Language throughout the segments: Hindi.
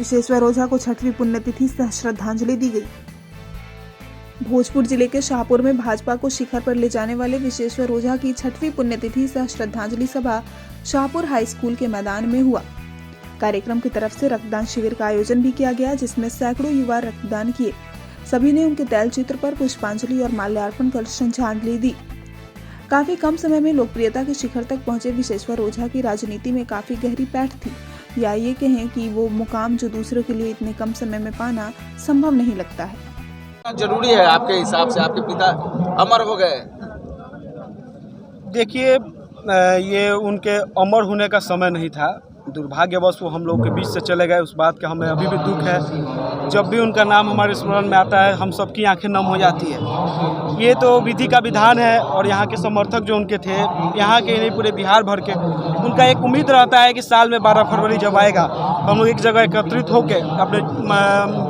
विशेश्वर ओझा को 6वीं पुण्यतिथि से श्रद्धांजलि दी गई। भोजपुर जिले के शाहपुर में भाजपा को शिखर पर ले जाने वाले विशेश्वर ओझा की 6वीं पुण्यतिथि सह श्रद्धांजलि सभा शाहपुर हाई स्कूल के मैदान में हुआ। कार्यक्रम की तरफ से रक्तदान शिविर का आयोजन भी किया गया, जिसमें सैकड़ों युवा रक्तदान किए। सभी ने उनके तैल चित्र पर पुष्पांजलि और माल्यार्पण कर श्रद्धांजलि दी। काफी कम समय में लोकप्रियता के शिखर तक पहुंचे विशेश्वर ओझा की राजनीति में काफी गहरी पैठ थी, या ये कहें कि वो मुकाम जो दूसरों के लिए इतने कम समय में पाना संभव नहीं लगता है। जरूरी है आपके हिसाब से? आपके पिता अमर हो गए। देखिए, ये उनके अमर होने का समय नहीं था। दुर्भाग्यवश वो हम लोग के बीच से चले गए। उस बात का हमें अभी भी दुख है। जब भी उनका नाम हमारे स्मरण में आता है, हम सबकी आंखें नम हो जाती है। ये तो विधि का विधान है, और यहाँ के समर्थक जो उनके थे, यहाँ के नहीं पूरे बिहार भर के, उनका एक उम्मीद रहता है कि साल में 12 फरवरी जब आएगा तो हम लोग एक जगह एकत्रित होकर अपने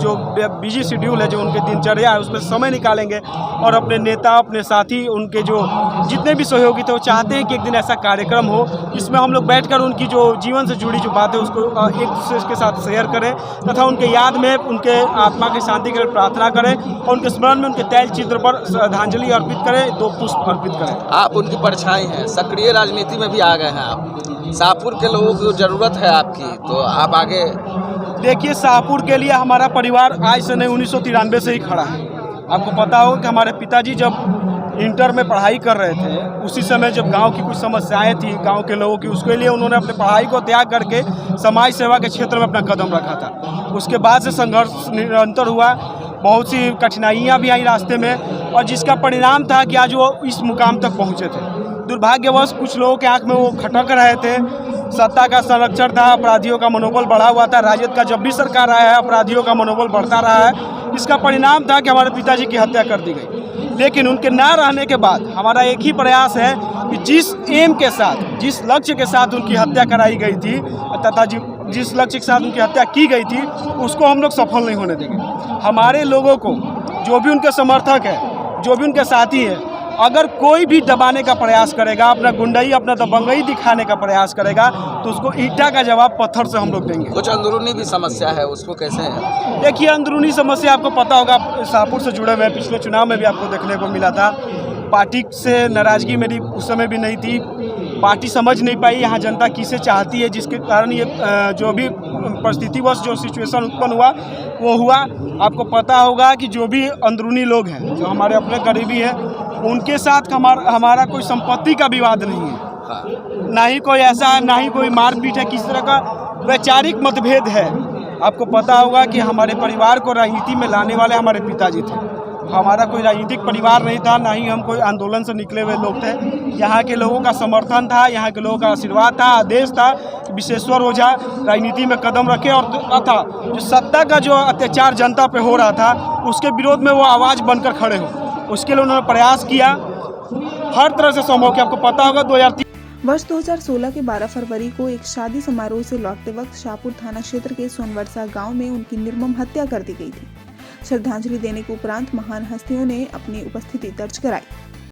जो बिजी शेड्यूल है, जो उनके दिनचर्या है, उसमें समय निकालेंगे और अपने नेता, अपने साथी, उनके जो जितने भी सहयोगी थे, वो चाहते हैं कि एक दिन ऐसा कार्यक्रम हो जिसमें हम लोग बैठकर उनकी जो जीवन से जुड़ी जो बातें उसको एक दूसरे के साथ शेयर करें, तथा उनके याद में उनके आत्मा की शांति के लिए प्रार्थना करें और उनके स्मरण में उनके तैल चित्र पर श्रद्धांजलि अर्पित करें, 2 पुष्प अर्पित करें। आप उनकी परछाई हैं, सक्रिय राजनीति में भी आ गए हैं। आप शाहपुर के लोगों को जरूरत है आपकी, तो आप आगे देखिए। शाहपुर के लिए हमारा परिवार आज से नहीं 1993 से ही खड़ा है। आपको पता हो कि हमारे पिताजी जब इंटर में पढ़ाई कर रहे थे, उसी समय जब गांव की कुछ समस्याएं थी गांव के लोगों की, उसके लिए उन्होंने अपने पढ़ाई को त्याग करके समाज सेवा के क्षेत्र में अपना कदम रखा था। उसके बाद से संघर्ष निरंतर हुआ, बहुत सी कठिनाइयां भी आई रास्ते में, और जिसका परिणाम था कि आज वो इस मुकाम तक पहुंचे थे। दुर्भाग्यवश कुछ लोगों के आंख में वो खटक रहे थे। सत्ता का संरक्षण था, अपराधियों का मनोबल बढ़ा हुआ था। राजद का जब भी सरकार आया है, अपराधियों का मनोबल बढ़ता रहा है। इसका परिणाम था कि हमारे पिताजी की हत्या कर दी गई। लेकिन उनके ना रहने के बाद हमारा एक ही प्रयास है कि जिस एम के साथ, जिस लक्ष्य के साथ उनकी हत्या कराई गई थी, तथा जिस लक्ष्य के साथ उनकी हत्या की गई थी, उसको हम लोग सफल नहीं होने देंगे। हमारे लोगों को, जो भी उनके समर्थक है, जो भी उनके साथी हैं, अगर कोई भी दबाने का प्रयास करेगा, अपना गुंडई, अपना दबंगई दिखाने का प्रयास करेगा, तो उसको ईंटा का जवाब पत्थर से हम लोग देंगे। कुछ अंदरूनी भी समस्या है, उसको कैसे है? देखिए, अंदरूनी समस्या आपको पता होगा, शाहपुर से जुड़े हुए पिछले चुनाव में भी आपको देखने को मिला था। पार्टी से नाराजगी मेरी उस समय भी नहीं थी। पार्टी समझ नहीं पाई यहाँ जनता किसे चाहती है, जिसके कारण ये जो भी परिस्थितिवश जो सिचुएशन उत्पन्न हुआ वो हुआ। आपको पता होगा कि जो भी अंदरूनी लोग हैं, जो हमारे अपने करीबी हैं, उनके साथ हमारा कोई संपत्ति का विवाद नहीं है, ना ही कोई ऐसा, ना ही कोई मारपीट है, किसी तरह का वैचारिक मतभेद है। आपको पता होगा कि हमारे परिवार को राजनीति में लाने वाले हमारे पिताजी थे। हमारा कोई राजनीतिक परिवार नहीं था, ना ही हम कोई आंदोलन से निकले हुए लोग थे। यहाँ के लोगों का समर्थन था, यहाँ के लोगों का आशीर्वाद था, आदेश था कि विशेश्वर ओझा राजनीति में कदम रखे, और तथा जो सत्ता का जो अत्याचार जनता पे हो रहा था, उसके विरोध में वो आवाज़ बनकर खड़े हो। उसके लिए उन्होंने प्रयास किया, हर तरह से संभव किया। आपको पता होगा 2003 वर्ष 2016 के 12 फरवरी को एक शादी समारोह से लौटते वक्त शाहपुर थाना क्षेत्र के सोनवर्षा गांव में उनकी निर्मम हत्या कर दी गई थी। श्रद्धांजलि देने के उपरांत महान हस्तियों ने अपनी उपस्थिति दर्ज कराई।